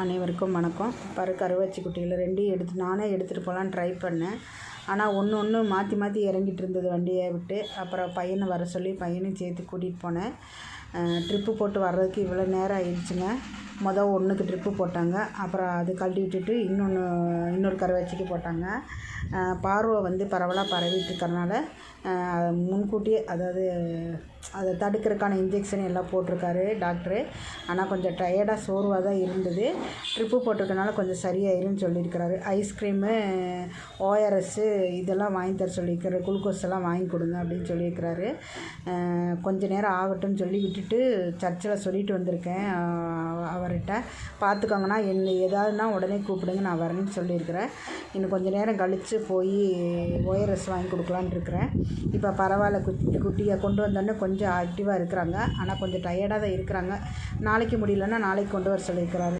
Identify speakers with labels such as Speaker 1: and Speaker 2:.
Speaker 1: அனைவருக்கும் வணக்கம். கருவாச்சி குட்டிகள் ரெண்டையும் நானே எடுத்துகிட்டு போகலான்னு ட்ரை பண்ணேன். ஆனால் ஒன்று மாற்றி மாற்றி இறங்கிட்டு இருந்தது வண்டியை விட்டு. அப்புறம் பையனை வர சொல்லி பையனையும் சேர்த்து கூட்டிகிட்டு போனேன். ட்ரிப்பு போட்டு வர்றதுக்கு இவ்வளோ நேரம் ஆயிடுச்சுங்க. ஒன்றுக்கு ட்ரிப்பு போட்டாங்க. அப்புறம் அது கழட்டி விட்டுட்டு இன்னொரு கருவாச்சிக்கு போட்டாங்க. பார்வை பரவலாக பரவிட்டு இருக்கிறனால முன்கூட்டியே அதை தடுக்கிறதுக்கான இன்ஜெக்ஷன் எல்லாம் போட்டிருக்காரு டாக்டரு. ஆனால் கொஞ்சம் டயர்டாக சோர்வாக தான் இருந்தது. ட்ரிப்பு போட்டிருக்கனால கொஞ்சம் சரியாயிருன்னு சொல்லியிருக்கிறாரு. ஐஸ்கிரீமு, ஓஆர்எஸ்ஸு இதெல்லாம் வாங்கி தர சொல்லியிருக்கிறாரு. குளுக்கோஸ் எல்லாம் வாங்கி கொடுங்க அப்படின்னு சொல்லியிருக்கிறாரு. கொஞ்சம் நேரம் ஆகட்டும்னு சொல்லி விட்டுட்டு சர்ச்சில் சொல்லிட்டு வந்திருக்கேன். அவர்கிட்ட பார்த்துக்கோங்கண்ணா, ஏதாவதுனா உடனே கூப்பிடுங்க, நான் வரேன்னு சொல்லியிருக்கிறேன். இன்னும் கொஞ்சம் நேரம் கழித்து போய் ஓஆர்எஸ் வாங்கி கொடுக்கலான்னு இருக்கிறேன். இப்போ பரவாயில்ல, குட்டியை கொண்டு வந்தோடனே கொஞ்சம் ஆக்டிவாக இருக்கிறாங்க. ஆனால் கொஞ்சம் டயர்டாக தான் இருக்கிறாங்க. நாளைக்கு முடியலன்னா நாளைக்கு கொண்டு வர சொல்லியிருக்கிறாரு.